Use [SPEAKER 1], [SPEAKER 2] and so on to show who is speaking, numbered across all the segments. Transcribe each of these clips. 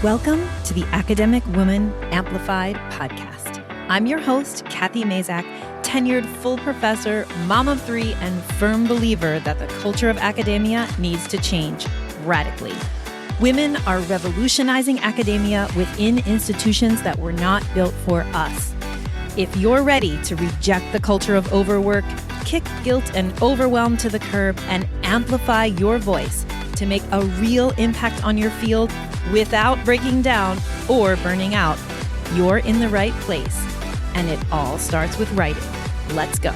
[SPEAKER 1] Welcome to the Academic Woman Amplified podcast. I'm your host, Cathy Mazak, tenured full professor, mom of three, and firm believer that the culture of academia needs to change radically. Women are revolutionizing academia within institutions that were not built for us. If you're ready to reject the culture of overwork, kick guilt and overwhelm to the curb, and amplify your voice to make a real impact on your field without breaking down or burning out, you're in the right place. And it all starts with writing. Let's go.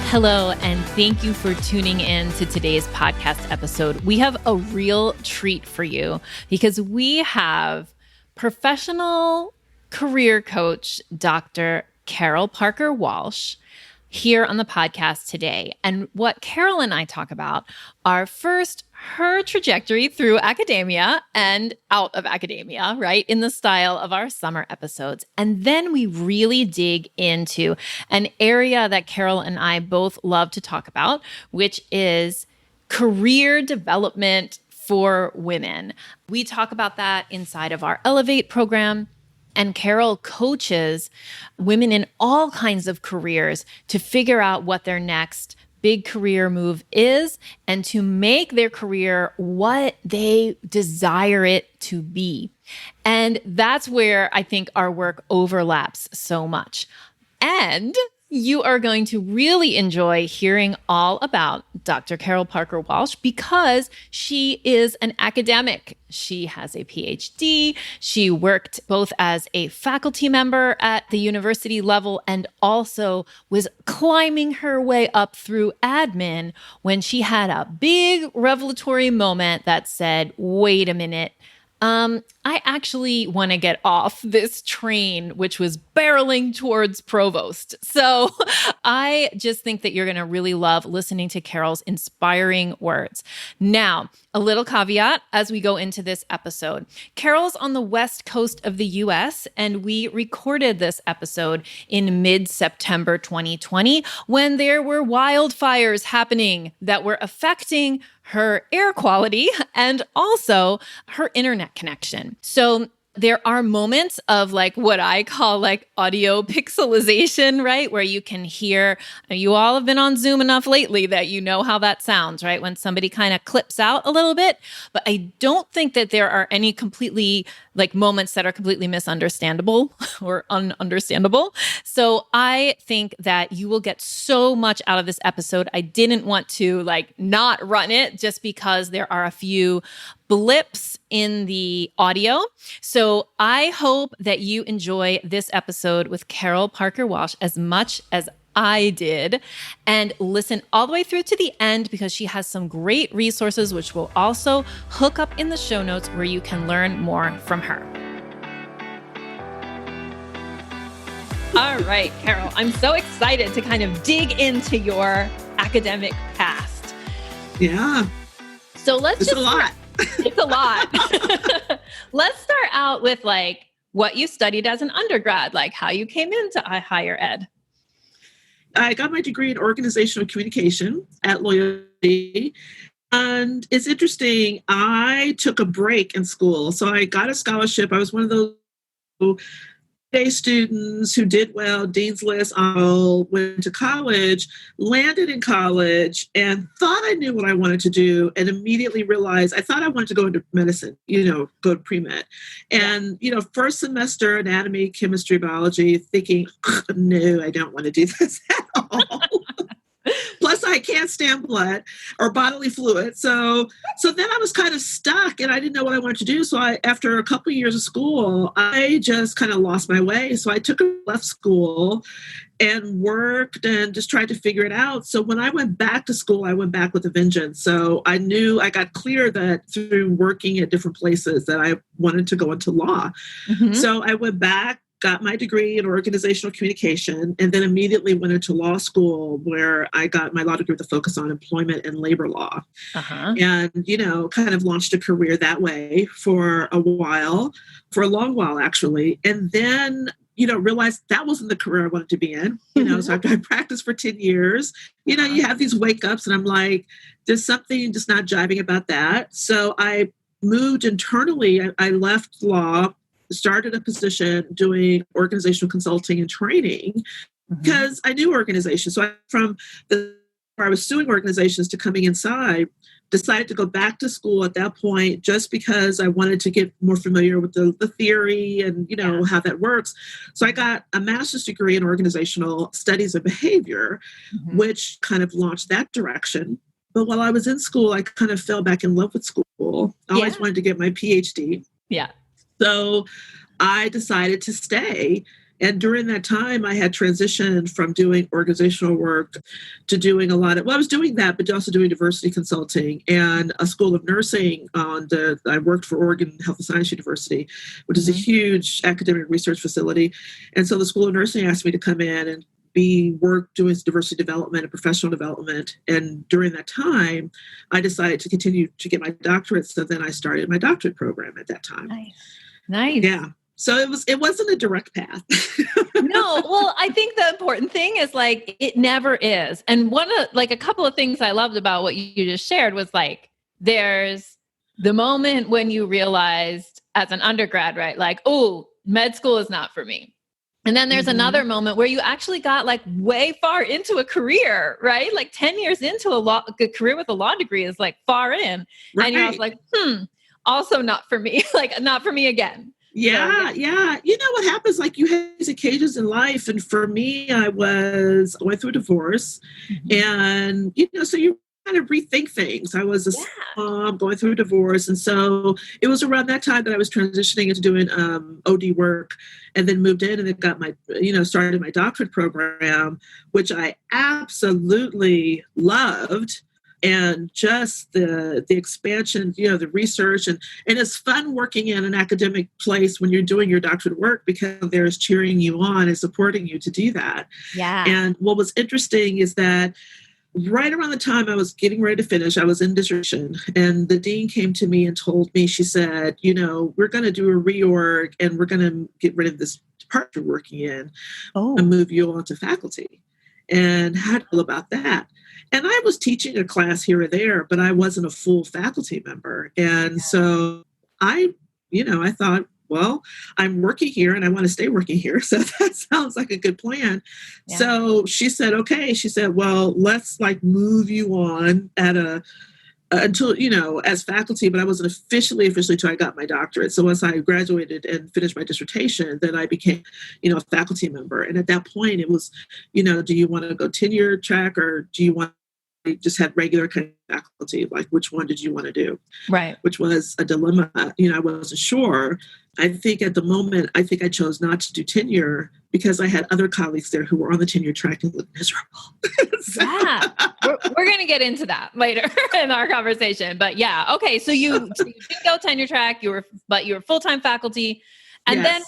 [SPEAKER 1] Hello, and thank you for tuning in to today's podcast episode. We have a real treat for you because we have professional career coach, Dr. Carol Parker Walsh, here on the podcast today. And what Carol and I talk about are first her trajectory through academia and out of academia, right? In the style of our summer episodes. And then we really dig into an area that Carol and I both love to talk about, which is career development for women. We talk about that inside of our Elevate program. And Carol coaches women in all kinds of careers to figure out what their next big career move is and to make their career what they desire it to be. And that's where I think our work overlaps so much. And you are going to really enjoy hearing all about Dr. Carol Parker Walsh because she is an academic. She has a PhD. She worked both as a faculty member at the university level and also was climbing her way up through admin when she had a big revelatory moment that said, wait a minute, I actually want to get off this train, which was barreling towards provost. So I just think that you're going to really love listening to Carol's inspiring words. Now, a little caveat as we go into this episode. Carol's on the West Coast of the US, and we recorded this episode in mid-September 2020 when there were wildfires happening that were affecting her air quality and also her internet connection. So there are moments of like what I call like audio pixelization, right? Where you can hear, you all have been on Zoom enough lately that you know how that sounds, right? When somebody kind of clips out a little bit. But I don't think that there are any completely like moments that are completely misunderstandable or ununderstandable. So I think that you will get so much out of this episode. I didn't want to like not run it just because there are a few blips in the audio. So I hope that you enjoy this episode with Carol Parker Walsh as much as I did, and listen all the way through to the end because she has some great resources, which will also hook up in the show notes where you can learn more from her. All right, Carol, I'm so excited to kind of dig into your academic past.
[SPEAKER 2] Yeah.
[SPEAKER 1] So let's
[SPEAKER 2] a lot.
[SPEAKER 1] It's a lot. Let's start out with like what you studied as an undergrad, like how you came into higher ed.
[SPEAKER 2] I got my degree in organizational communication at Loyola. And it's interesting, I took a break in school. So I got a scholarship. I was one of those day students who did well, Dean's List, went to college, landed in college, and thought I knew what I wanted to do, and immediately realized I thought I wanted to go into medicine, go to pre-med. And, first semester, anatomy, chemistry, biology, thinking, no, I don't want to do this at all. Plus, I can't stand blood or bodily fluid. So then I was kind of stuck and I didn't know what I wanted to do. So after a couple of years of school, I just kind of lost my way. So I left school and worked and just tried to figure it out. So when I went back to school, I went back with a vengeance. So I knew I got clear that through working at different places that I wanted to go into law. Mm-hmm. So I went back, got my degree in organizational communication, and then immediately went into law school where I got my law degree with a focus on employment and labor law. Uh-huh. And, kind of launched a career that way for a long while, actually. And then, realized that wasn't the career I wanted to be in. So after I practiced for 10 years, you have these wake ups and I'm like, there's something just not jiving about that. So I moved internally. I left law, started a position doing organizational consulting and training because I knew organizations. So from where I was suing organizations to coming inside, decided to go back to school at that point just because I wanted to get more familiar with the theory and, how that works. So I got a master's degree in organizational studies and behavior, which kind of launched that direction. But while I was in school, I kind of fell back in love with school. I always wanted to get my PhD.
[SPEAKER 1] Yeah.
[SPEAKER 2] So I decided to stay. And during that time, I had transitioned from doing organizational work to doing a lot of, I was doing that, but also doing diversity consulting and a school of nursing I worked for Oregon Health and Science University, which is a huge academic research facility. And so the School of Nursing asked me to come in and work doing diversity development and professional development. And during that time, I decided to continue to get my doctorate. So then I started my doctorate program at that time.
[SPEAKER 1] Nice.
[SPEAKER 2] Yeah. So it wasn't a direct path.
[SPEAKER 1] No, well, I think the important thing is it never is. And a couple of things I loved about what you just shared was there's the moment when you realized as an undergrad, right? Oh, med school is not for me. And then there's another moment where you actually got way far into a career, right? 10 years into a career with a law degree is far in. Right. And you're also not for me, not for me again.
[SPEAKER 2] Yeah. You know what happens? You have these occasions in life. And for me, I was going through a divorce and, so you kind of rethink things. I was a mom going through a divorce. And so it was around that time that I was transitioning into doing OD work and then moved in and then got started my doctorate program, which I absolutely loved. And just the expansion, the research, and it's fun working in an academic place when you're doing your doctorate work because there's cheering you on and supporting you to do that.
[SPEAKER 1] Yeah.
[SPEAKER 2] And what was interesting is that right around the time I was getting ready to finish, I was in dissertation, and the dean came to me and told me, she said, we're going to do a reorg and we're going to get rid of this department you're working in and move you on to faculty. And how do you feel about that? And I was teaching a class here or there, but I wasn't a full faculty member. And so I thought, well, I'm working here and I want to stay working here. So that sounds like a good plan. Yeah. So she said, okay. She said, well, let's move you on until, as faculty, but I wasn't officially until I got my doctorate. So once I graduated and finished my dissertation, then I became, a faculty member. And at that point it was, do you want to go tenure track or do you want to just have regular kind of faculty? Which one did you want to do? Right. Which was a dilemma. I wasn't sure. I think at the moment, I chose not to do tenure because I had other colleagues there who were on the tenure track and looked miserable.
[SPEAKER 1] Yeah. We're going to get into that later in our conversation. But yeah. Okay. So you didn't go tenure track, you were full-time faculty. And then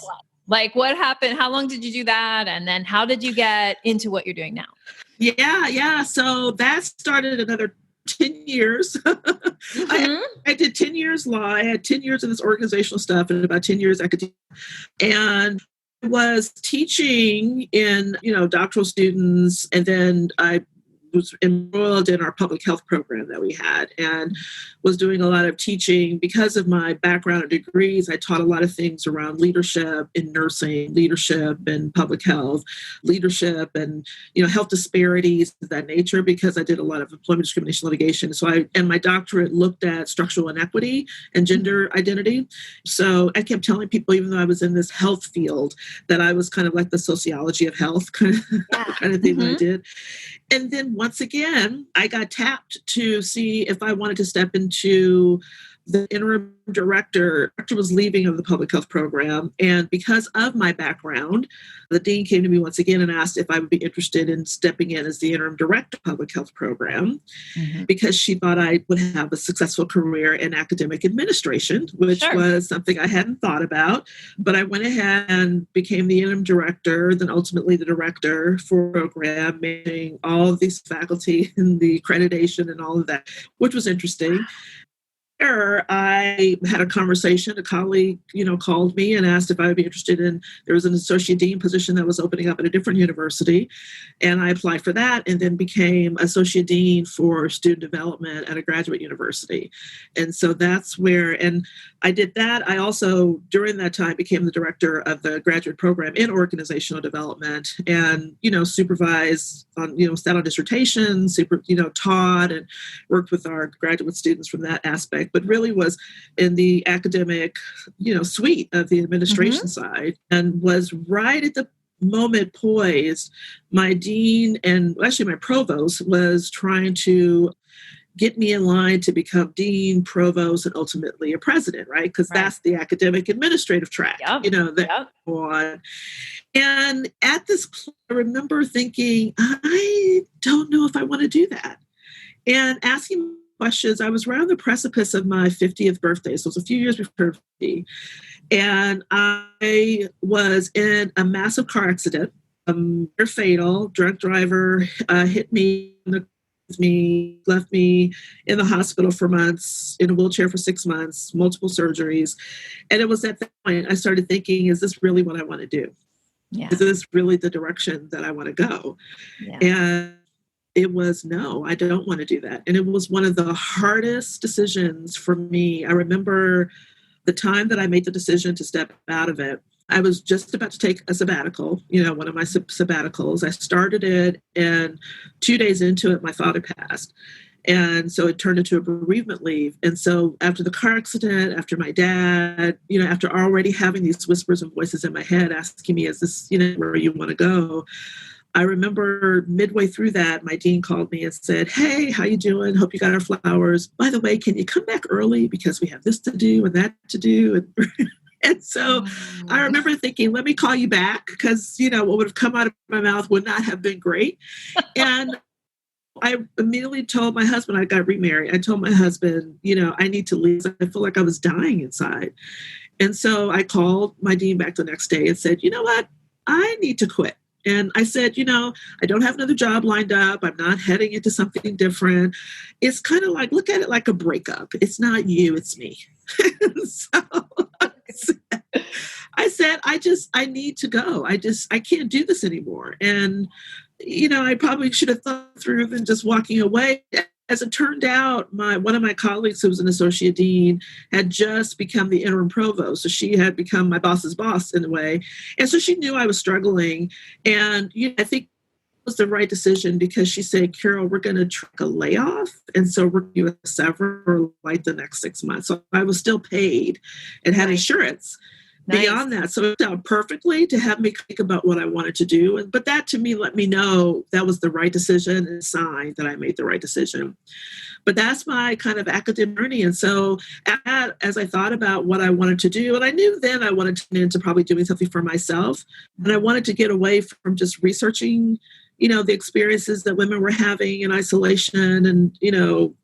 [SPEAKER 1] what? What happened? How long did you do that? And then how did you get into what you're doing now?
[SPEAKER 2] Yeah. So that started another 10 years. I did 10 years law. I had 10 years of this organizational stuff and about 10 years academia. And I was teaching in, doctoral students. And then I was enrolled in our public health program that we had and was doing a lot of teaching. Because of my background and degrees, I taught a lot of things around leadership in nursing, leadership in public health, leadership and, health disparities of that nature, because I did a lot of employment discrimination litigation. So my doctorate looked at structural inequity and gender identity. So I kept telling people, even though I was in this health field, that I was kind of like the sociology of health kind of thing that I did. And then once again, I got tapped to see if I wanted to step into the interim director. Director was leaving of the public health program. And because of my background, the dean came to me once again and asked if I would be interested in stepping in as the interim director of the public health program, because she thought I would have a successful career in academic administration, which was something I hadn't thought about. But I went ahead and became the interim director, then ultimately the director for the program, managing all of these faculty and the accreditation and all of that, which was interesting. I I had a conversation. A colleague, called me and asked if I would be interested in, there was an associate dean position that was opening up at a different university. And I applied for that and then became associate dean for student development at a graduate university. And so that's where, and I did that. I also, during that time, became the director of the graduate program in organizational development and, supervised on, sat on dissertations, taught and worked with our graduate students from that aspect, but really was in the academic, suite of the administration side, and was right at the moment poised. My dean and actually my provost was trying to get me in line to become dean, provost, and ultimately a president, right? Because that's the academic administrative track, on. And at this point, I remember thinking, I don't know if I want to do that. And asking questions, I was around the precipice of my 50th birthday. So it was a few years before 50. And I was in a massive car accident, very fatal. Drunk driver hit me, left me in the hospital for months, in a wheelchair for 6 months, multiple surgeries. And it was at that point I started thinking, is this really what I want to do? Yeah. Is this really the direction that I want to go? Yeah. And it was, no, I don't want to do that. And it was one of the hardest decisions for me. I remember the time that I made the decision to step out of it. I was just about to take a sabbatical, one of my sabbaticals. I started it, and 2 days into it, my father passed. And so it turned into a bereavement leave. And so after the car accident, after my dad, after already having these whispers and voices in my head asking me, is this, where you want to go? I remember midway through that, my dean called me and said, hey, how you doing? Hope you got our flowers. By the way, can you come back early because we have this to do and that to do? And so I remember thinking, let me call you back because, what would have come out of my mouth would not have been great. And I immediately told my husband, I got remarried. I told my husband, I need to leave. I feel like I was dying inside. And so I called my dean back the next day and said, you know what? I need to quit. And I said, I don't have another job lined up. I'm not heading into something different. It's kind of like, look at it like a breakup. It's not you, it's me. So I said, I need to go. I can't do this anymore. And, I probably should have thought through than just walking away. As it turned out, one of my colleagues who was an associate dean had just become the interim provost. So she had become my boss's boss in a way. And so she knew I was struggling. And I think it was the right decision because she said, Carol, we're going to track a layoff. And so we're going to sever for like the next 6 months. So I was still paid and had insurance. Nice. Beyond that. So it worked out perfectly to have me think about what I wanted to do. But that to me let me know that was the right decision and a sign that I made the right decision. But that's my kind of academic journey. And so as I thought about what I wanted to do, and I knew then I wanted to get into probably doing something for myself. And I wanted to get away from just researching the experiences that women were having in isolation and,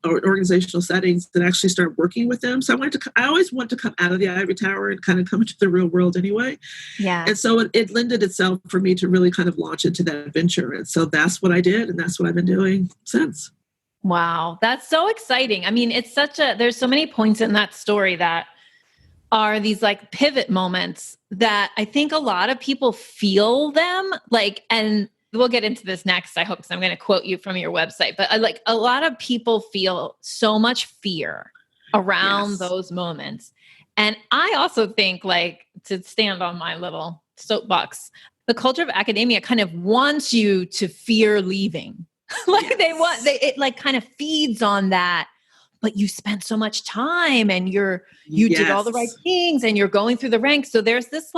[SPEAKER 2] or organizational settings, and actually start working with them. So I always want to come out of the ivory tower and kind of come into the real world anyway. Yeah. And so it lended itself for me to really kind of launch into that adventure. And so that's what I did. And that's what I've been doing since.
[SPEAKER 1] Wow. That's so exciting. I mean, there's so many points in that story that are these like pivot moments that I think a lot of people feel them and we'll get into this next, I hope, because I'm going to quote you from your website. But a lot of people feel so much fear around those moments. And I also think, to stand on my little soapbox, the culture of academia kind of wants you to fear leaving. It kind of feeds on that. But you spent so much time and you did all the right things and you're going through the ranks. So there's this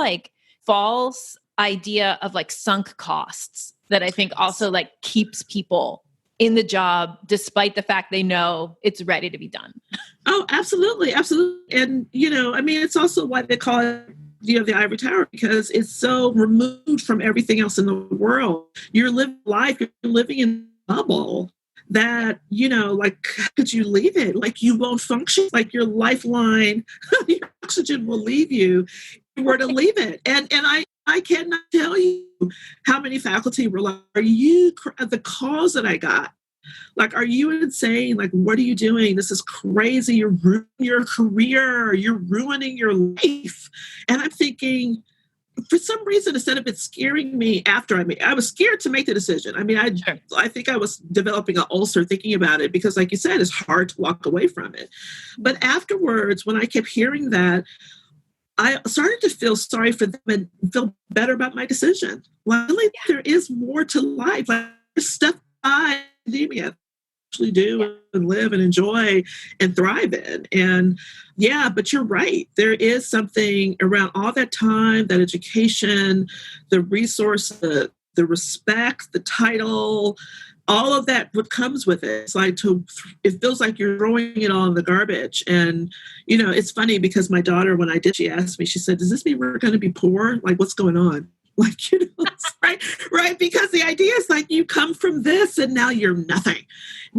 [SPEAKER 1] false idea of sunk costs that I think also keeps people in the job despite the fact they know it's ready to be done.
[SPEAKER 2] Oh, absolutely. Absolutely. And, it's also why they call it, the ivory tower, because it's so removed from everything else in the world. You're living life, you're living in a bubble that, how could you leave it? You won't function, your lifeline, your oxygen will leave you if you were to leave it. And I cannot tell you how many faculty were like, are you, the calls that I got Like, are you insane? Like, what are you doing? This is crazy. You're ruining your career. You're ruining your life. And I'm thinking, for some reason, instead of it scaring me after I was scared to make the decision. I mean,
[SPEAKER 1] Sure.
[SPEAKER 2] I think I was developing an ulcer thinking about it because, like you said, it's hard to walk away from it. But afterwards, when I kept hearing that, I started to feel sorry for them and feel better about my decision. Well, really, there is more to life. Like, there's stuff I actually do and live and enjoy and thrive in. And yeah, but you're right. There is something around all that time, that education, the resource, the respect, the title, all of that, what comes with it. It's like it feels like you're throwing it all in the garbage. And, you know, it's funny because my daughter, when I did, she asked me, she said, does this mean we're going to be poor? Like, what's going on? Like, you know, right. Because the idea is like, you come from this and now you're nothing.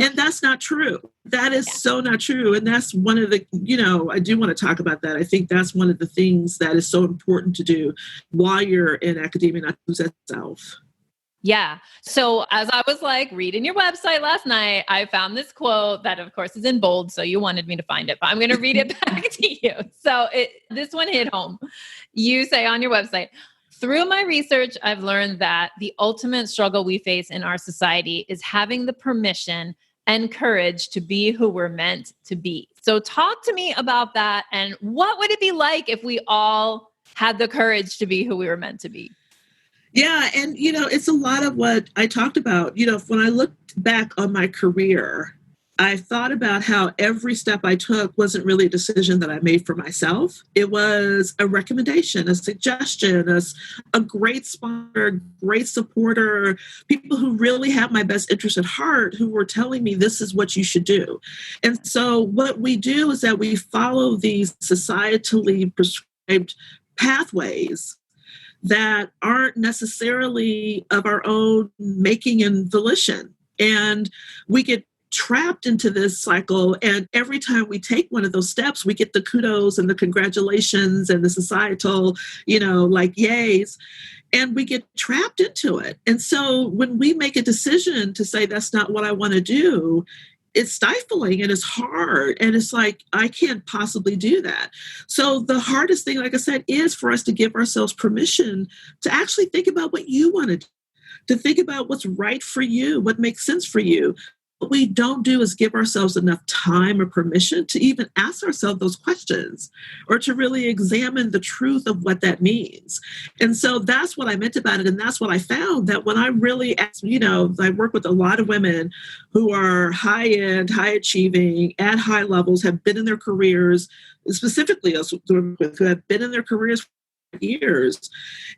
[SPEAKER 2] And that's not true. That is so not true. And that's one of the, you know, I do want to talk about that. I think that's one of the things that is so important to do while you're in academia, not lose that self.
[SPEAKER 1] Yeah. So as I was like reading your website last night, I found this quote that of course is in bold. So you wanted me to find it, but I'm going to read it back to you. So this one hit home. You say on your website, through my research, I've learned that the ultimate struggle we face in our society is having the permission and courage to be who we're meant to be. So talk to me about that. And what would it be like if we all had the courage to be who we were meant to be?
[SPEAKER 2] Yeah. And, you know, it's a lot of what I talked about. You know, when I looked back on my career, I thought about how every step I took wasn't really a decision that I made for myself. It was a recommendation, a suggestion, a great sponsor, great supporter, people who really have my best interest at heart, who were telling me this is what you should do. And so what we do is that we follow these societally prescribed pathways that aren't necessarily of our own making and volition. And we get trapped into this cycle. And every time we take one of those steps, we get the kudos and the congratulations and the societal, you know, like yays. And we get trapped into it. And so when we make a decision to say, that's not what I want to do, it's stifling and it's hard. And it's like, I can't possibly do that. So the hardest thing, like I said, is for us to give ourselves permission to actually think about what you want to do, to think about what's right for you, what makes sense for you. What we don't do is give ourselves enough time or permission to even ask ourselves those questions or to really examine the truth of what that means. And so that's what I meant about it. And that's what I found, that when I really asked, you know, I work with a lot of women who are high end, high achieving, at high levels, have been in their careers, specifically who have been in their careers for years.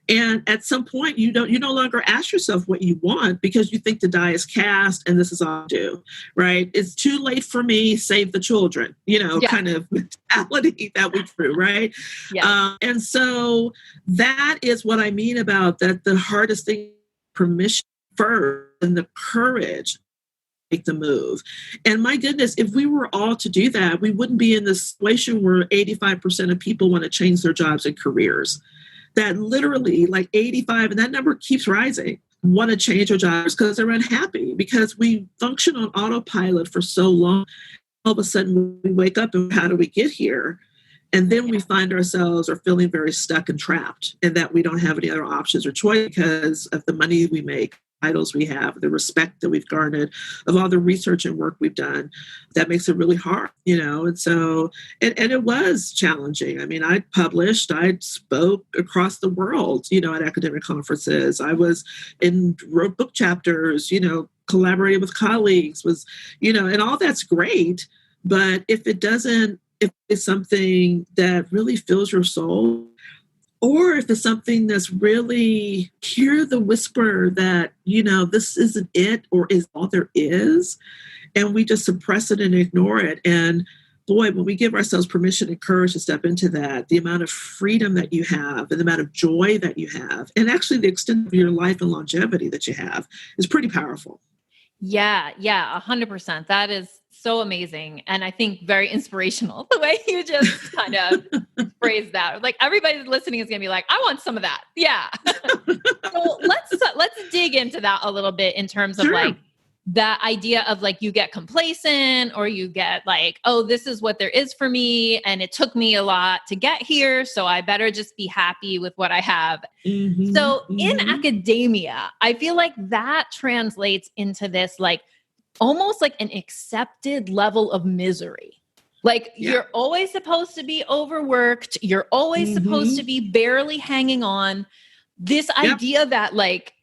[SPEAKER 2] And at some point you no longer ask yourself what you want because you think the die is cast and this is all I do, right? It's too late for me, save the children, you know, kind of mentality that we threw, right? Yeah. And so that is what I mean about that. The hardest thing, permission first, and the courage make the move. And my goodness, if we were all to do that, we wouldn't be in this situation where 85% of people want to change their jobs and careers. That literally like 85, and that number keeps rising, want to change their jobs because they're unhappy, because we function on autopilot for so long. All of a sudden we wake up and how do we get here? And then we find ourselves are feeling very stuck and trapped, and that we don't have any other options or choice because of the money we make, titles we have, the respect that we've garnered, of all the research and work we've done. That makes it really hard, you know. And so, and it was challenging. I mean, I spoke across the world, you know, at academic conferences. I wrote book chapters, you know, collaborated with colleagues, was, you know, and all that's great. But if it's something that really fills your soul, or if it's something that's really hear the whisper that, you know, this isn't it or is all there is, and we just suppress it and ignore it. And boy, when we give ourselves permission and courage to step into that, the amount of freedom that you have and the amount of joy that you have, and actually the extent of your life and longevity that you have, is pretty powerful.
[SPEAKER 1] Yeah, 100%. That is so amazing. And I think very inspirational, the way you just kind of phrased that. Like everybody listening is going to be like, I want some of that. Yeah. So let's dig into that a little bit in terms of like that idea of like, you get complacent or you get like, oh, this is what there is for me. And it took me a lot to get here. So I better just be happy with what I have. So in academia, I feel like that translates into this, like almost like an accepted level of misery. Like you're always supposed to be overworked. You're always supposed to be barely hanging on. This idea that like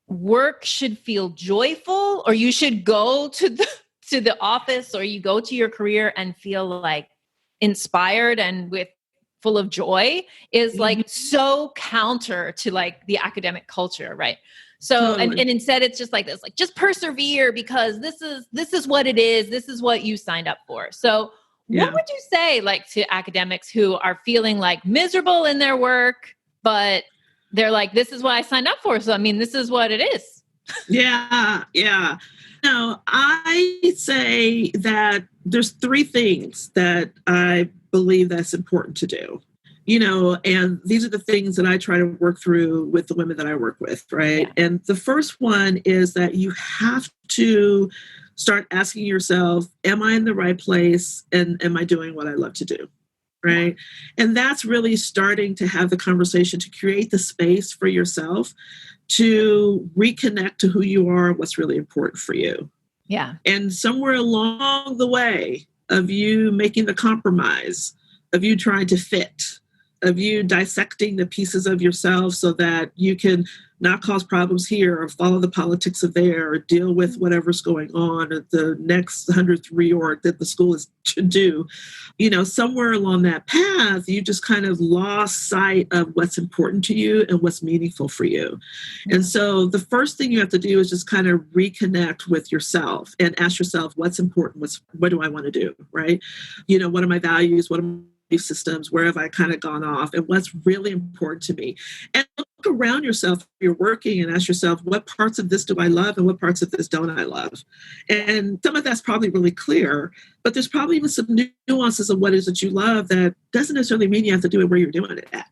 [SPEAKER 1] work should feel joyful, or you should go to the office, or you go to your career and feel like inspired and with full of joy is like so counter to like the academic culture, right? So, and instead it's just like this, like just persevere because this is what it is. This is what you signed up for. So what would you say like to academics who are feeling like miserable in their work, but they're like, this is what I signed up for. So, I mean, this is what it is.
[SPEAKER 2] Yeah. No, I say that there's three things that I believe that's important to do, and these are the things that I try to work through with the women that I work with, right? Yeah. And the first one is that you have to start asking yourself, am I in the right place? And am I doing what I love to do? Right. And that's really starting to have the conversation to create the space for yourself to reconnect to who you are, what's really important for you.
[SPEAKER 1] Yeah.
[SPEAKER 2] And somewhere along the way of you making the compromise, of you trying to fit, of you dissecting the pieces of yourself so that you can not cause problems here or follow the politics of there or deal with whatever's going on at the next 100th reorg that the school is to do. Somewhere along that path, you just kind of lost sight of what's important to you and what's meaningful for you. And so the first thing you have to do is just kind of reconnect with yourself and ask yourself, what's important? What do I want to do? Right? What are my values? What are my systems? Where have I kind of gone off? And what's really important to me? And look around yourself if you're working and ask yourself, what parts of this do I love and what parts of this don't I love? And some of that's probably really clear, but there's probably even some nuances of what it is that you love that doesn't necessarily mean you have to do it where you're doing it at.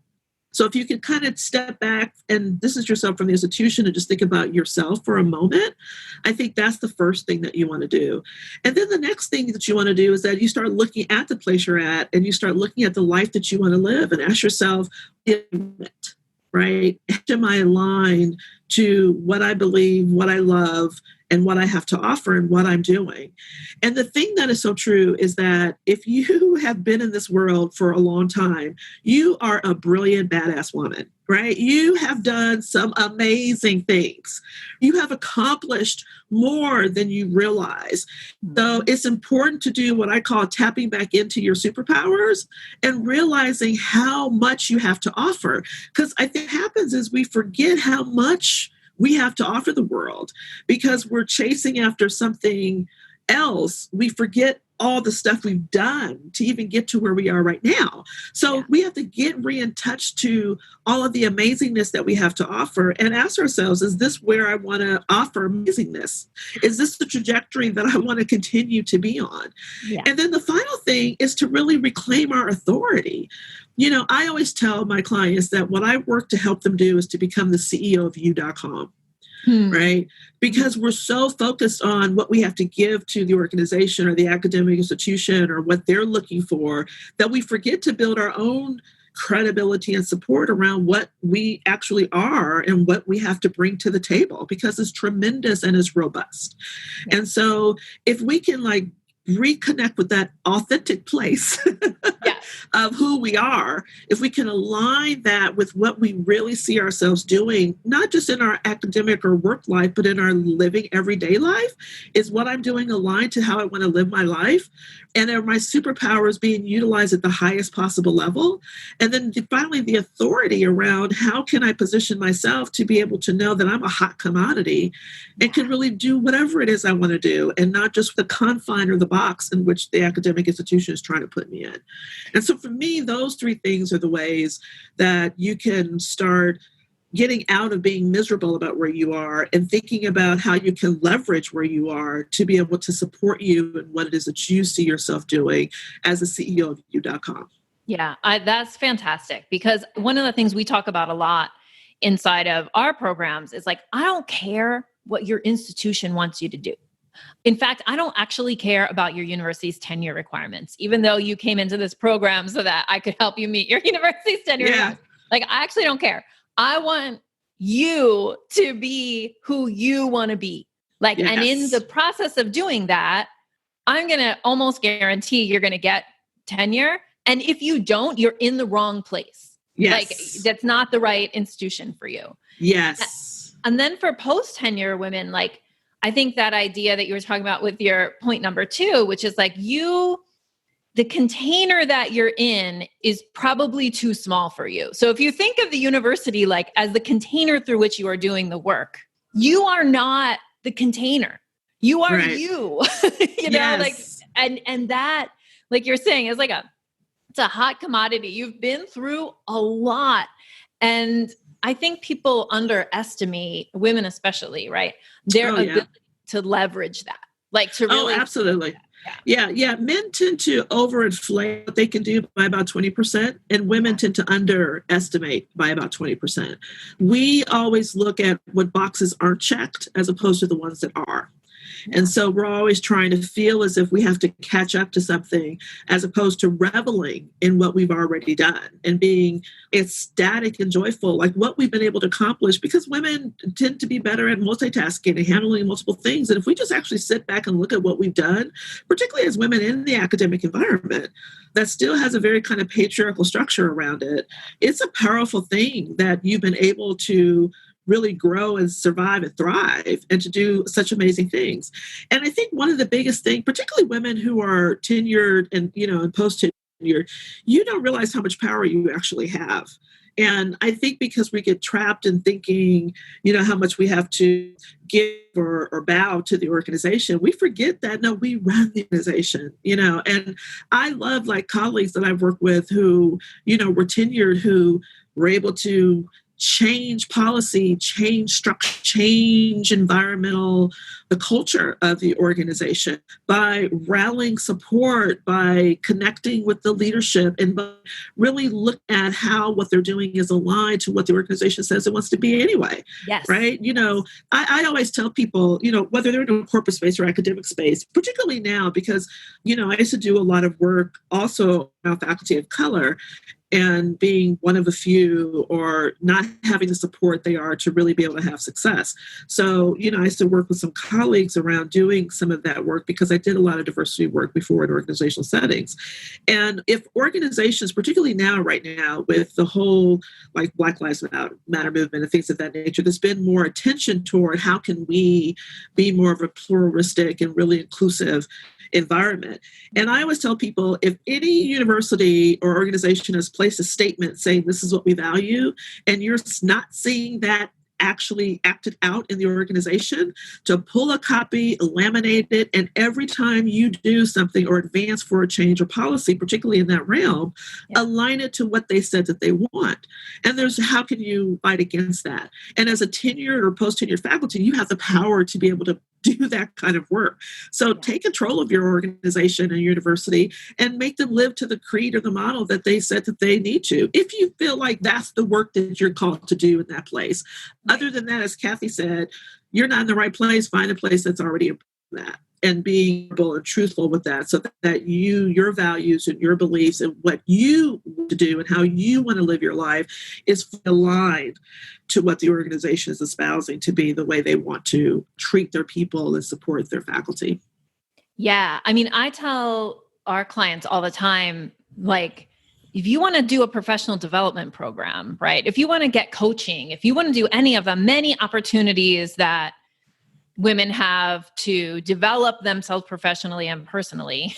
[SPEAKER 2] So if you can kind of step back and distance yourself from the institution and just think about yourself for a moment, I think that's the first thing that you want to do. And then the next thing that you want to do is that you start looking at the place you're at and you start looking at the life that you want to live and ask yourself, right? Am I aligned to what I believe, what I love, and what I have to offer and what I'm doing? And the thing that is so true is that if you have been in this world for a long time, you are a brilliant, badass woman, right? You have done some amazing things. You have accomplished more than you realize. So it's important to do what I call tapping back into your superpowers and realizing how much you have to offer. Because I think what happens is we forget how much we have to offer the world because we're chasing after something else. We forget all the stuff we've done to even get to where we are right now. So we have to get in touch to all of the amazingness that we have to offer and ask ourselves, is this where I want to offer amazingness? Is this the trajectory that I want to continue to be on? Yeah. And then the final thing is to really reclaim our authority. I always tell my clients that what I work to help them do is to become the CEO of you.com. Right? Because we're so focused on what we have to give to the organization or the academic institution or what they're looking for that we forget to build our own credibility and support around what we actually are and what we have to bring to the table because it's tremendous and it's robust. Yeah. And so if we can reconnect with that authentic place of who we are, if we can align that with what we really see ourselves doing, not just in our academic or work life, but in our living everyday life, is what I'm doing aligned to how I want to live my life? And are my superpowers being utilized at the highest possible level? And then finally, the authority around how can I position myself to be able to know that I'm a hot commodity and can really do whatever it is I want to do and not just the confine or the box in which the academic institution is trying to put me in. And so for me, those three things are the ways that you can start getting out of being miserable about where you are and thinking about how you can leverage where you are to be able to support you in what it is that you see yourself doing as a CEO of you.com.
[SPEAKER 1] Yeah, that's fantastic because one of the things we talk about a lot inside of our programs is I don't care what your institution wants you to do. In fact, I don't actually care about your university's tenure requirements, even though you came into this program so that I could help you meet your university's tenure requirements. Like, I actually don't care. I want you to be who you want to be. Like, and in the process of doing that, I'm going to almost guarantee you're going to get tenure. And if you don't, you're in the wrong place. Like, that's not the right institution for you.
[SPEAKER 2] Yes.
[SPEAKER 1] And then for post-tenure women, like, I think that idea that you were talking about with your point number 2, which is like the container that you're in is probably too small for you. So if you think of the university like as the container through which you are doing the work, you are not the container. You are you, you know, like, and that, like you're saying, is like it's a hot commodity. You've been through a lot. And I think people underestimate, women especially, right? Their ability to leverage that, like to really.
[SPEAKER 2] Oh, absolutely. Yeah. Men tend to overinflate what they can do by about 20%, and women tend to underestimate by about 20%. We always look at what boxes aren't checked as opposed to the ones that are. And so we're always trying to feel as if we have to catch up to something as opposed to reveling in what we've already done and being ecstatic and joyful, like what we've been able to accomplish, because women tend to be better at multitasking and handling multiple things. And if we just actually sit back and look at what we've done, particularly as women in the academic environment, that still has a very kind of patriarchal structure around it, it's a powerful thing that you've been able to really grow and survive and thrive and to do such amazing things. And I think one of the biggest things, particularly women who are tenured and, and post-tenure, you don't realize how much power you actually have. And I think because we get trapped in thinking, how much we have to give or bow to the organization, we forget that, no, we run the organization, and I love like colleagues that I've worked with who, were tenured, who were able to change policy, change structure, change the culture of the organization by rallying support, by connecting with the leadership, and by really look at how what they're doing is aligned to what the organization says it wants to be anyway.
[SPEAKER 1] Yes.
[SPEAKER 2] Right? I always tell people, whether they're in a corporate space or academic space, particularly now, because, I used to do a lot of work also around faculty of color, and being one of a few or not having the support they are to really be able to have success. So, I used to work with some colleagues around doing some of that work because I did a lot of diversity work before in organizational settings. And if organizations, particularly right now, with the whole like Black Lives Matter movement and things of that nature, there's been more attention toward how can we be more of a pluralistic and really inclusive environment. And I always tell people, if any university or organization has placed a statement saying this is what we value, and you're not seeing that actually acted out in the organization, to pull a copy, laminate it, and every time you do something or advance for a change or policy, particularly in that realm, align it to what they said that they want. And how can you fight against that? And as a tenured or post-tenured faculty, you have the power to be able to do that kind of work. So take control of your organization and university and make them live to the creed or the model that they said that they need to. If you feel like that's the work that you're called to do in that place. Other than that, as Cathy said, you're not in the right place, find a place that's already in that. And being able and truthful with that, so that your values and your beliefs and what you want to do and how you want to live your life is aligned to what the organization is espousing to be the way they want to treat their people and support their faculty.
[SPEAKER 1] Yeah. I mean, I tell our clients all the time, like, if you want to do a professional development program, right? If you want to get coaching, if you want to do any of the many opportunities that women have to develop themselves professionally and personally,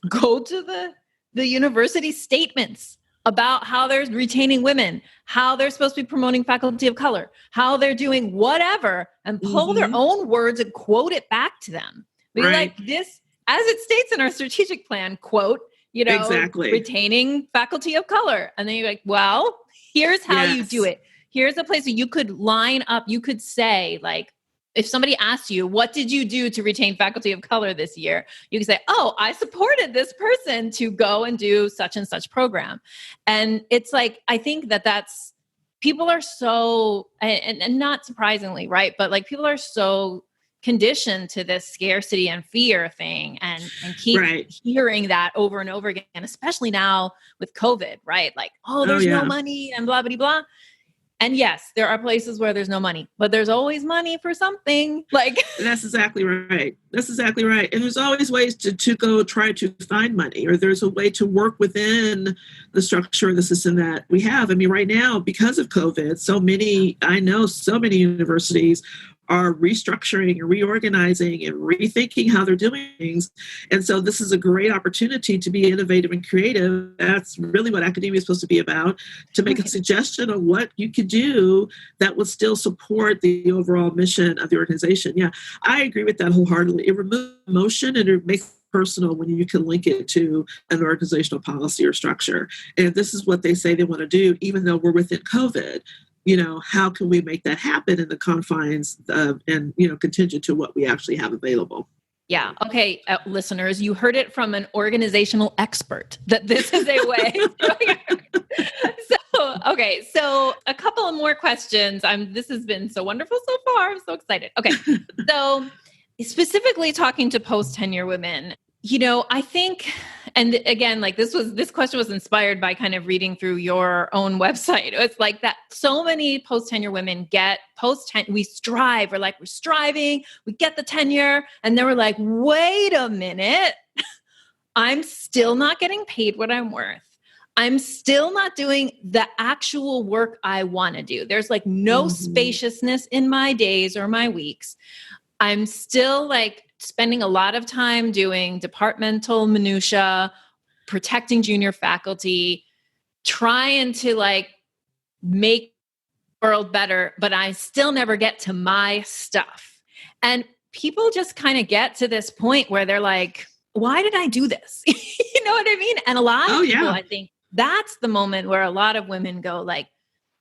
[SPEAKER 1] go to the university statements about how they're retaining women, how they're supposed to be promoting faculty of color, how they're doing whatever, and pull their own words and quote it back to them. Be like, this, as it states in our strategic plan, quote,
[SPEAKER 2] exactly,
[SPEAKER 1] retaining faculty of color. And then you're like, well, here's how you do it. Here's a place where you could line up, you could say, like, if somebody asks you, what did you do to retain faculty of color this year? You can say, oh, I supported this person to go and do such and such program. And it's like, I think that's, people are so, and not surprisingly, right? But like, people are so conditioned to this scarcity and fear thing and keep hearing that over and over again, especially now with COVID, right? Like, oh, there's no money and blah, blah, blah. And yes, there are places where there's no money, but there's always money for something. Like
[SPEAKER 2] that's exactly right. That's exactly right. And there's always ways to go try to find money, or there's a way to work within the structure of the system that we have. I mean, right now, because of COVID, I know so many universities are restructuring and reorganizing and rethinking how they're doing things. And so this is a great opportunity to be innovative and creative. That's really what academia is supposed to be about, to make a suggestion of what you could do that would still support the overall mission of the organization. Yeah, I agree with that wholeheartedly. It removes emotion and it makes it personal when you can link it to an organizational policy or structure. And if this is what they say they want to do, even though we're within COVID, how can we make that happen in the confines of, and, contingent to what we actually have available?
[SPEAKER 1] Yeah. Okay. Listeners, you heard it from an organizational expert that this is a way. So a couple of more questions. This has been so wonderful so far. I'm so excited. Okay. So specifically talking to post-tenure women, I think, and again, like this question was inspired by kind of reading through your own website. It's like that so many post-tenure women get we strive, we're striving, we get the tenure, and then we're like, wait a minute, I'm still not getting paid what I'm worth. I'm still not doing the actual work I want to do. There's like no spaciousness in my days or my weeks. I'm still like spending a lot of time doing departmental minutia, protecting junior faculty, trying to like make the world better, but I still never get to my stuff. And people just kind of get to this point where they're like, why did I do this? You know what I mean? And a lot of people, I think that's the moment where a lot of women go like,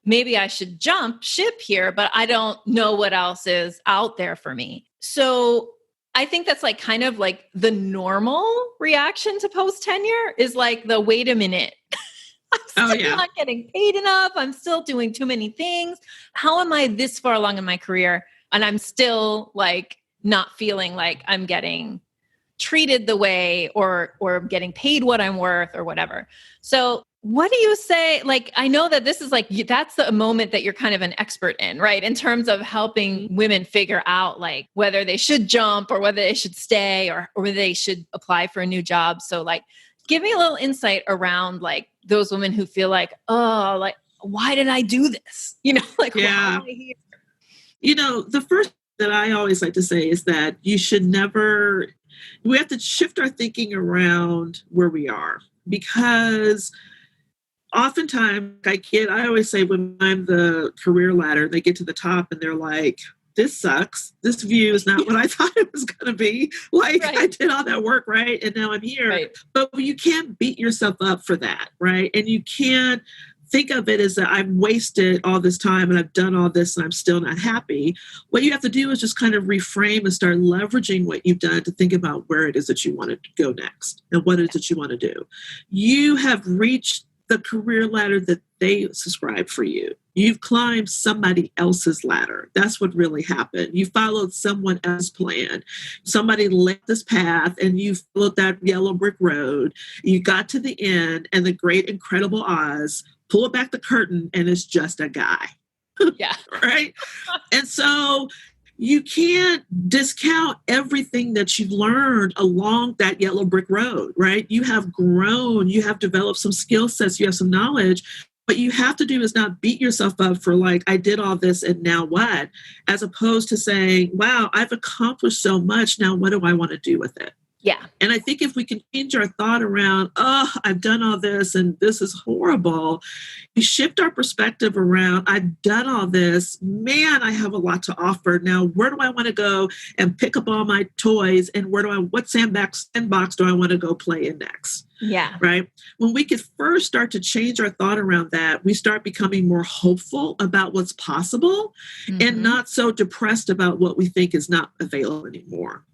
[SPEAKER 1] maybe I should jump ship here, but I don't know what else is out there for me. So I think that's like kind of like the normal reaction to post-tenure is like the wait a minute. I'm still not getting paid enough. I'm still doing too many things. How am I this far along in my career and I'm still like not feeling like I'm getting treated the way or getting paid what I'm worth or whatever. So what do you say? Like, I know that this is like, that's the moment that you're kind of an expert in, right? In terms of helping women figure out like whether they should jump or whether they should stay or whether they should apply for a new job. So like, give me a little insight around like those women who feel like, oh, like, why did I do this? Like, why am I here?
[SPEAKER 2] The first that I always like to say is that we have to shift our thinking around where we are, because oftentimes I always say when I'm the career ladder, they get to the top and they're like, this sucks. This view is not what I thought it was going to be. Like I did all that work, right? And now I'm here. Right. But you can't beat yourself up for that, right? And you can't think of it as that I've wasted all this time and I've done all this and I'm still not happy. What you have to do is just kind of reframe and start leveraging what you've done to think about where it is that you want to go next and what it is that you want to do. You have reached the career ladder that they subscribe for you. You've climbed somebody else's ladder. That's what really happened. You followed someone else's plan. Somebody led this path and you followed that yellow brick road. You got to the end and the great, incredible Oz pulled back the curtain and it's just a guy.
[SPEAKER 1] Yeah.
[SPEAKER 2] Right? And so you can't discount everything that you've learned along that yellow brick road, right? You have grown, you have developed some skill sets, you have some knowledge. What you have to do is not beat yourself up for like, I did all this and now what? As opposed to saying, wow, I've accomplished so much. Now what do I want to do with it?
[SPEAKER 1] Yeah.
[SPEAKER 2] And I think if we can change our thought around, oh, I've done all this and this is horrible, we shift our perspective around, I've done all this, man, I have a lot to offer. Now, where do I want to go and pick up all my toys and what sandbox do I want to go play in next?
[SPEAKER 1] Yeah.
[SPEAKER 2] Right. When we could first start to change our thought around that, we start becoming more hopeful about what's possible and not so depressed about what we think is not available anymore.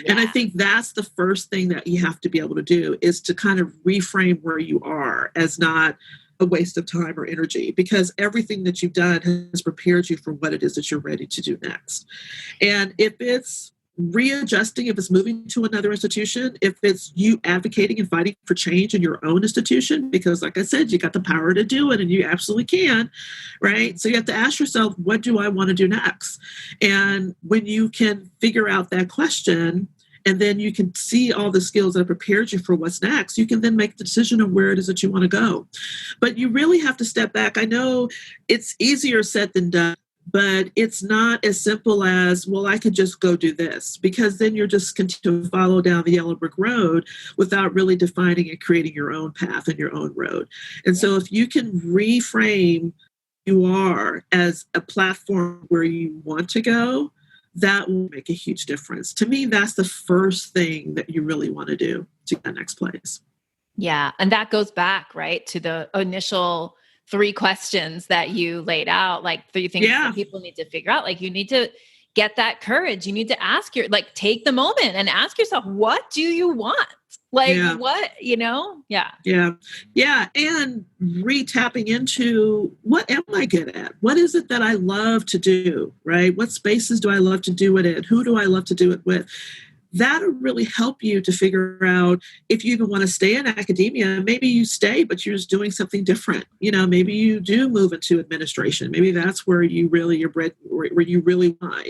[SPEAKER 2] Yeah. And I think that's the first thing that you have to be able to do is to kind of reframe where you are as not, a waste of time or energy, because everything that you've done has prepared you for what it is that you're ready to do next. And if it's readjusting, if it's moving to another institution, if it's you advocating and fighting for change in your own institution, because like I said, you got the power to do it and you absolutely can, right? So you have to ask yourself, what do I want to do next? And when you can figure out that question, and then you can see all the skills that have prepared you for what's next, you can then make the decision of where it is that you want to go. But you really have to step back. I know it's easier said than done, but it's not as simple as, well, I could just go do this, because then you're just continuing to follow down the yellow brick road without really defining and creating your own path and your own road. And so if you can reframe who you are as a platform where you want to go, that will make a huge difference. To me, that's the first thing that you really want to do to get that next place.
[SPEAKER 1] Yeah. And that goes back, right, to the initial 3 questions that you laid out, like 3 things that people need to figure out. Like, you need to get that courage. You need to ask take the moment and ask yourself, what do you want? What, Yeah.
[SPEAKER 2] Yeah. And re-tapping into, what am I good at? What is it that I love to do, right? What spaces do I love to do it in? Who do I love to do it with? That'll really help you to figure out if you even want to stay in academia. Maybe you stay, but you're just doing something different. Maybe you do move into administration. Maybe that's where you really, where you really want.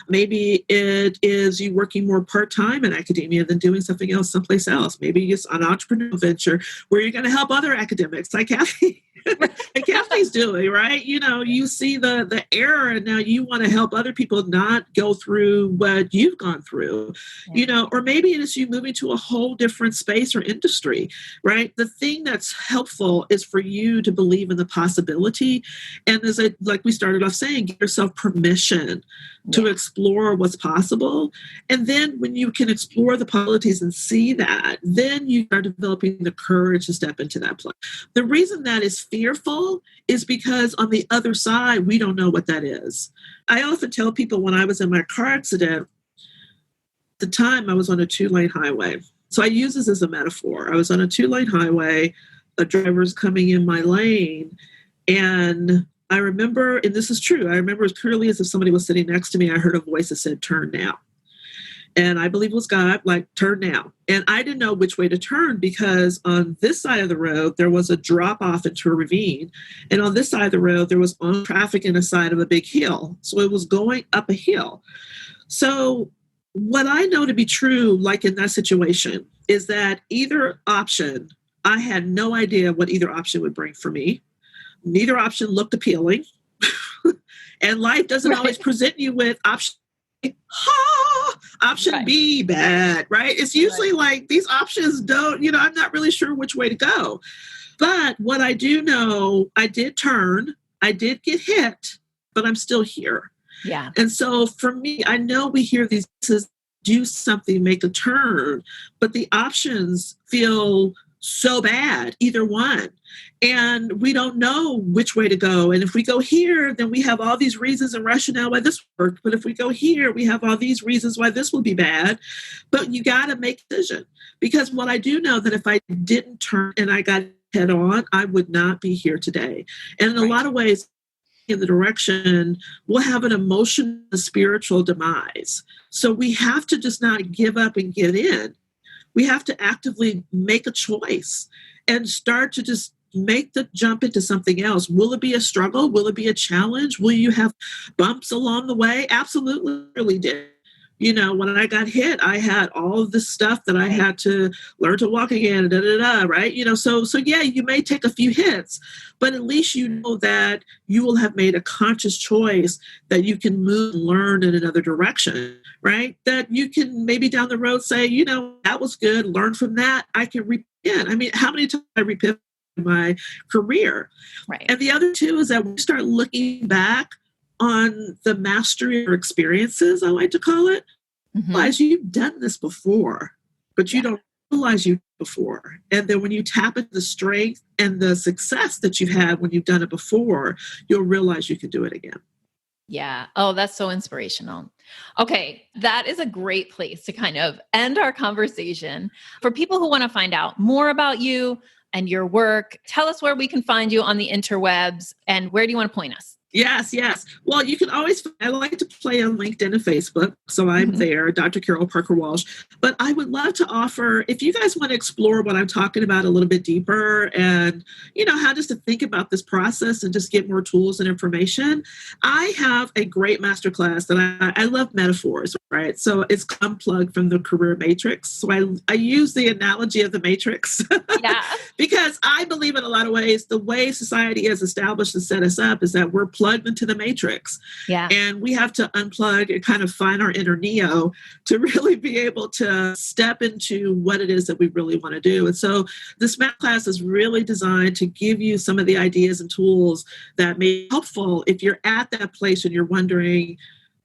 [SPEAKER 2] Maybe it is you working more part-time in academia than doing something else someplace else. Maybe it's an entrepreneurial venture where you're going to help other academics like Cathy. And Cathy's doing, right? You see the error, and now you want to help other people not go through what you've gone through, or maybe it is you moving to a whole different space or industry, right? The thing that's helpful is for you to believe in the possibility. And like we started off saying, give yourself permission to explore what's possible. And then when you can explore the possibilities and see that, then you are developing the courage to step into that place. The reason that is fearful is because on the other side, we don't know what that is. I often tell people, when I was in my car accident, the time I was on a 2-lane highway. So I use this as a metaphor. I was on a 2-lane highway, a driver's coming in my lane, and I remember, and this is true, I remember as clearly as if somebody was sitting next to me, I heard a voice that said, turn now. And I believe it was God, like, turn now. And I didn't know which way to turn, because on this side of the road, there was a drop off into a ravine. And on this side of the road, there was on traffic in the side of a big hill. So it was going up a hill. So what I know to be true, like in that situation, is that either option, I had no idea what either option would bring for me. Neither option looked appealing. And life doesn't always present you with option B, bad, right? It's usually like these options don't, I'm not really sure which way to go. But what I do know, I did turn, I did get hit, but I'm still here.
[SPEAKER 1] Yeah.
[SPEAKER 2] And so for me, I know we hear these do something, make a turn, but the options feel so bad, either one. And we don't know which way to go. And if we go here, then we have all these reasons and rationale why this worked. But if we go here, we have all these reasons why this will be bad. But you got to make a decision. Because what I do know, that if I didn't turn and I got head on, I would not be here today. And in a lot of ways, in the direction, we'll have an emotional, spiritual demise. So we have to just not give up and give in. We have to actively make a choice and start to just make the jump into something else. Will it be a struggle? Will it be a challenge? Will you have bumps along the way? Absolutely, really did. When I got hit, I had all of this stuff that I had to learn to walk again, right? So yeah, you may take a few hits, but at least you know that you will have made a conscious choice that you can move and learn in another direction, right? That you can maybe down the road say, that was good, learn from that. I can repent. I mean, how many times I repent in my career?
[SPEAKER 1] Right.
[SPEAKER 2] And the other two is that we start looking back on the mastery or experiences, I like to call it, realize you've done this before, but you don't realize you before. And then when you tap into the strength and the success that you've had when you've done it before, you'll realize you can do it again.
[SPEAKER 1] Yeah. Oh, that's so inspirational. Okay. That is a great place to kind of end our conversation. For people who want to find out more about you, and your work. Tell us where we can find you on the interwebs, and where do you want to point us?
[SPEAKER 2] Yes, yes. Well, you can always, I like to play on LinkedIn and Facebook. So I'm there, Dr. Carol Parker Walsh. But I would love to offer, if you guys want to explore what I'm talking about a little bit deeper and, how just to think about this process and just get more tools and information, I have a great masterclass that I love metaphors, right? So it's unplugged from the career matrix. So I use the analogy of the matrix because I believe in a lot of ways, the way society has established and set us up is that we're plugged into the matrix.
[SPEAKER 1] Yeah.
[SPEAKER 2] And we have to unplug and kind of find our inner Neo to really be able to step into what it is that we really want to do. And so this math class is really designed to give you some of the ideas and tools that may be helpful if you're at that place and you're wondering,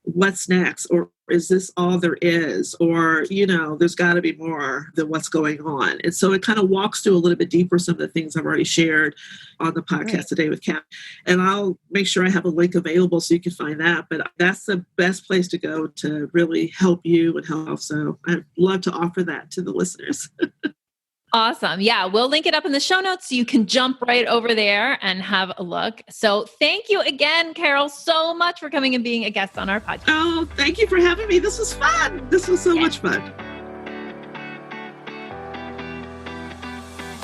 [SPEAKER 2] what's next? Or is this all there is? Or, there's got to be more than what's going on. And so it kind of walks through a little bit deeper some of the things I've already shared on the podcast today with Kat. And I'll make sure I have a link available so you can find that. But that's the best place to go to really help you and help. So I'd love to offer that to the listeners.
[SPEAKER 1] Awesome. Yeah, we'll link it up in the show notes so you can jump right over there and have a look. So thank you again, Carol, so much for coming and being a guest on our podcast.
[SPEAKER 2] Oh, thank you for having me. This was fun. This was so much fun.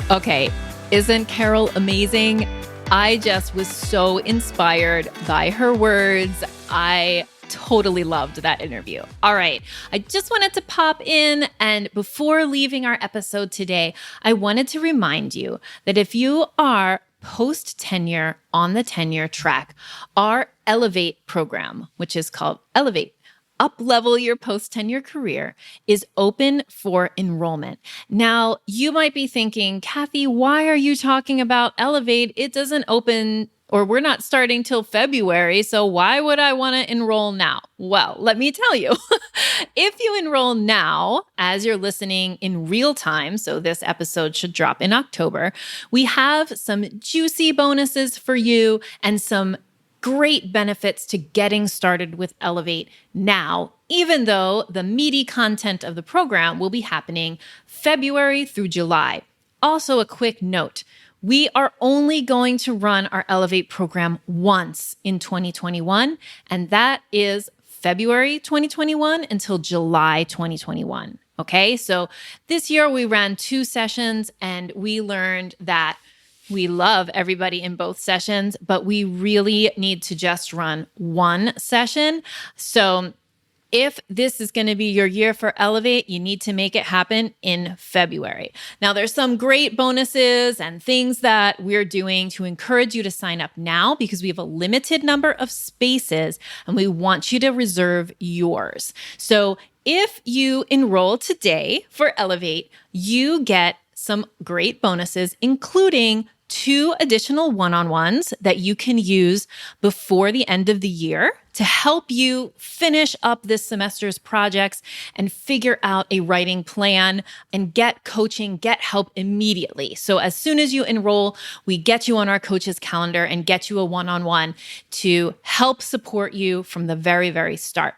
[SPEAKER 1] Okay, isn't Carol amazing? I just was so inspired by her words. I totally loved that interview. All right. I just wanted to pop in, and before leaving our episode today, I wanted to remind you that if you are post-tenure on the tenure track, our Elevate program, which is called Elevate, Up-Level Your Post-Tenure Career, is open for enrollment. Now, you might be thinking, Cathy, why are you talking about Elevate? It doesn't open, or we're not starting till February, so why would I want to enroll now? Well, let me tell you, if you enroll now, as you're listening in real time, so this episode should drop in October, we have some juicy bonuses for you and some great benefits to getting started with Elevate now, even though the meaty content of the program will be happening February through July. Also, a quick note. We are only going to run our Elevate program once in 2021, and that is February 2021 until July 2021. Okay, so this year we ran 2 sessions, and we learned that we love everybody in both sessions, but we really need to just run 1 session. So if this is going to be your year for Elevate, you need to make it happen in February. Now, there's some great bonuses and things that we're doing to encourage you to sign up now because we have a limited number of spaces and we want you to reserve yours. So if you enroll today for Elevate, you get some great bonuses, including 2 additional one-on-ones that you can use before the end of the year to help you finish up this semester's projects and figure out a writing plan and get coaching, get help immediately. So as soon as you enroll, we get you on our coach's calendar and get you a one-on-one to help support you from the very, very start.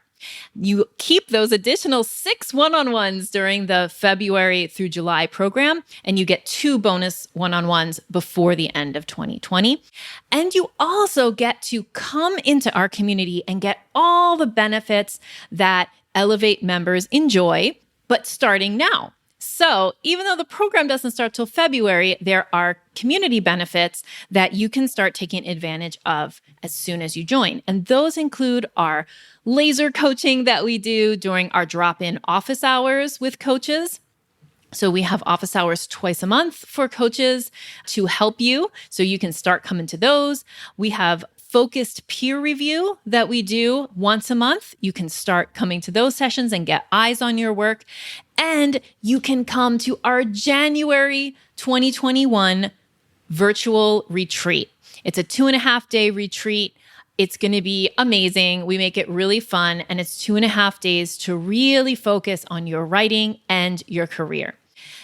[SPEAKER 1] You keep those additional 6 one-on-ones during the February through July program, and you get 2 bonus one-on-ones before the end of 2020. And you also get to come into our community and get all the benefits that Elevate members enjoy, but starting now. So even though the program doesn't start till February, there are community benefits that you can start taking advantage of as soon as you join. And those include our laser coaching that we do during our drop-in office hours with coaches. So we have office hours twice a month for coaches to help you, so you can start coming to those. We have focused peer review that we do once a month. You can start coming to those sessions and get eyes on your work. And you can come to our January 2021 virtual retreat. It's a 2.5-day retreat. It's going to be amazing. We make it really fun. And it's 2.5 days to really focus on your writing and your career.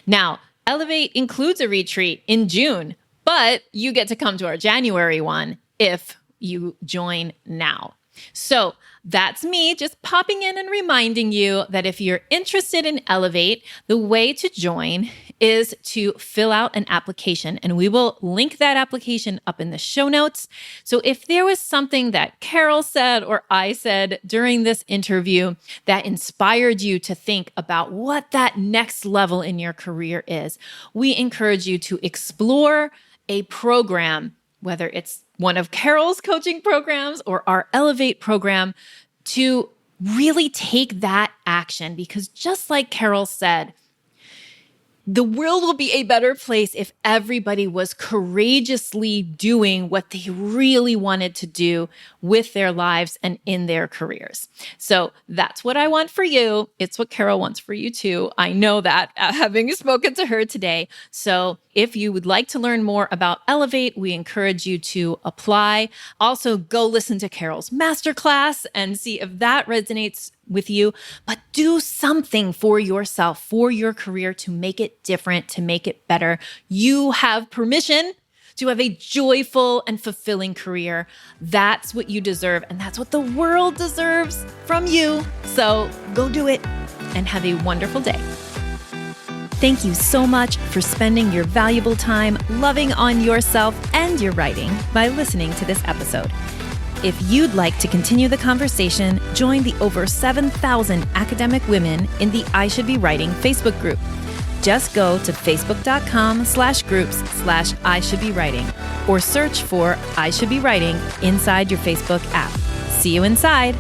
[SPEAKER 1] Now, Elevate includes a retreat in June, but you get to come to our January one if you join now. So that's me just popping in and reminding you that if you're interested in Elevate, the way to join is to fill out an application, and we will link that application up in the show notes. So if there was something that Carol said or I said during this interview that inspired you to think about what that next level in your career is, we encourage you to explore a program, whether it's one of Carol's coaching programs or our Elevate program, to really take that action. Because just like Carol said, the world will be a better place if everybody was courageously doing what they really wanted to do with their lives and in their careers. So that's what I want for you. It's what Carol wants for you too. I know that, having spoken to her today. So if you would like to learn more about Elevate, we encourage you to apply. Also, go listen to Carol's masterclass and see if that resonates with you, but do something for yourself, for your career, to make it different, to make it better. You have permission to have a joyful and fulfilling career. That's what you deserve, and that's what the world deserves from you. So go do it and have a wonderful day. Thank you so much for spending your valuable time loving on yourself and your writing by listening to this episode. If you'd like to continue the conversation, join the over 7,000 academic women in the I Should Be Writing Facebook group. Just go to facebook.com/groups/I Should Be Writing or search for I Should Be Writing inside your Facebook app. See you inside.